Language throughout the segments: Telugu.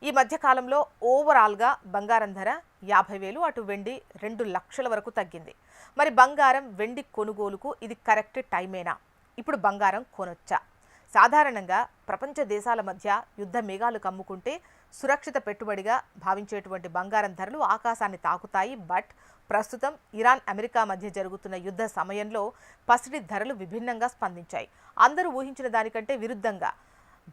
ఈ మధ్య కాలంలో ఓవరాల్గా బంగారం ధర 50,000, అటు వెండి 2 లక్షల వరకు తగ్గింది. మరి బంగారం వెండి కొనుగోలుకు ఇది కరెక్ట్ టైమేనా? ఇప్పుడు బంగారం కొనొచ్చా? సాధారణంగా ప్రపంచ దేశాల మధ్య యుద్ధ మేఘాలు కమ్ముకుంటే సురక్షిత పెట్టుబడిగా భావించేటువంటి బంగారం ధరలు ఆకాశాన్ని తాకుతాయి. బట్ ప్రస్తుతం ఇరాన్ అమెరికా మధ్య జరుగుతున్న యుద్ధ సమయంలో పసిడి ధరలు విభిన్నంగా స్పందించాయి. అందరూ ఊహించిన దానికంటే విరుద్ధంగా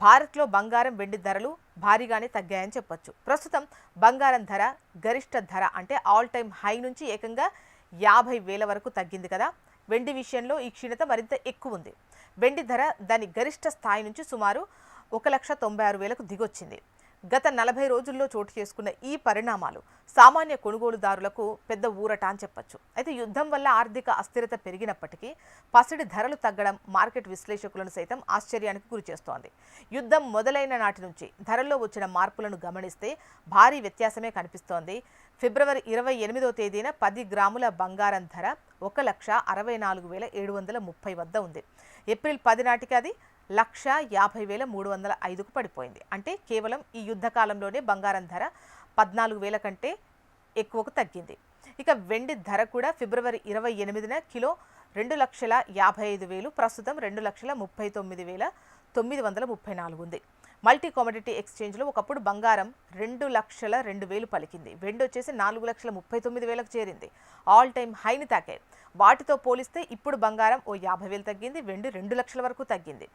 భారత్లో బంగారం వెండి ధరలు భారీగానే తగ్గాయని చెప్పొచ్చు. ప్రస్తుతం బంగారం ధర గరిష్ట ధర అంటే ఆల్ టైమ్ హై నుంచి ఏకంగా 50,000 వరకు తగ్గింది కదా. వెండి విషయంలో ఈ క్షీణత మరింత ఎక్కువ ఉంది. వెండి ధర దాని గరిష్ట స్థాయి నుంచి సుమారు 1,96,000కు దిగొచ్చింది. గత 40 రోజుల్లో చోటు చేసుకున్న ఈ పరిణామాలు సామాన్య కొనుగోలుదారులకు పెద్ద ఊరట అని చెప్పొచ్చు. అయితే యుద్ధం వల్ల ఆర్థిక అస్థిరత పెరిగినప్పటికీ పసిడి ధరలు తగ్గడం మార్కెట్ విశ్లేషకులను సైతం ఆశ్చర్యానికి గురిచేస్తోంది. యుద్ధం మొదలైన నాటి నుంచి ధరల్లో వచ్చిన మార్పులను గమనిస్తే భారీ వ్యత్యాసమే కనిపిస్తోంది. ఫిబ్రవరి 28వ తేదీన 10 గ్రాముల బంగారం ధర 1,64,730 వద్ద ఉంది. ఏప్రిల్ 10 నాటికి అది 1,50,305కు పడిపోయింది. అంటే కేవలం ఈ యుద్ధ కాలంలోనే బంగారం ధర 14,000 కంటే ఎక్కువకు తగ్గింది. ఇక వెండి ధర కూడా ఫిబ్రవరి 28న కిలో 2,55,000, ప్రస్తుతం 2,39,934 ఉంది. మల్టీ కామోడిటీ ఎక్స్చేంజ్లో ఒకప్పుడు బంగారం 2,02,000 పలికింది. వెండి వచ్చేసి 4,39,000కు చేరింది. ఆల్ టైమ్ హైని తాకాయి. వాటితో పోలిస్తే ఇప్పుడు బంగారం ఓ 50,000 తగ్గింది. వెండి 2 లక్షల వరకు తగ్గింది.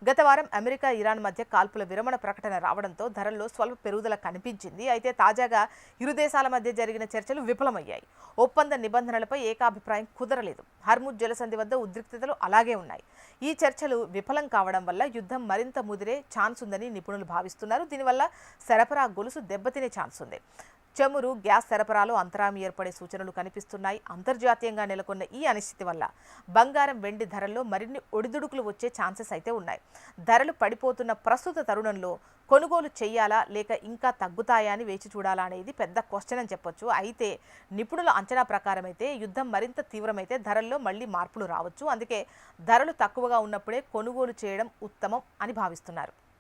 గత వారం అమెరికా ఇరాన్ మధ్య కాల్పుల విరమణ ప్రకటన రావడంతో ధరల్లో స్వల్ప పెరుగుదల కనిపించింది. అయితే తాజాగా ఇరు దేశాల మధ్య జరిగిన చర్చలు విఫలమయ్యాయి. ఒప్పంద నిబంధనలపై ఏకాభిప్రాయం కుదరలేదు. హర్ముజ్ జలసంధి వద్ద ఉద్రిక్తతలు అలాగే ఉన్నాయి. ఈ చర్చలు విఫలం కావడం వల్ల యుద్ధం మరింత ముదిరే ఛాన్స్ ఉందని నిపుణులు భావిస్తున్నారు. దీనివల్ల సరఫరా గొలుసు దెబ్బతినే ఛాన్స్ ఉంది. చమురు, గ్యాస్ సరఫరాలో అంతరాయం ఏర్పడే సూచనలు కనిపిస్తున్నాయి. అంతర్జాతీయంగా నెలకొన్న ఈ అనిశ్చితి వల్ల బంగారం వెండి ధరల్లో మరిన్ని ఒడిదుడుకులు వచ్చే ఛాన్సెస్ అయితే ఉన్నాయి. ధరలు పడిపోతున్న ప్రస్తుత తరుణంలో కొనుగోలు చేయాలా లేక ఇంకా తగ్గుతాయా అని వేచి చూడాలా అనేది పెద్ద క్వశ్చన్ అని చెప్పొచ్చు. అయితే నిపుణుల అంచనా ప్రకారం అయితే యుద్ధం మరింత తీవ్రమైతే ధరల్లో మళ్లీ మార్పులు రావచ్చు. అందుకే ధరలు తక్కువగా ఉన్నప్పుడే కొనుగోలు చేయడం ఉత్తమం అని భావిస్తున్నారు.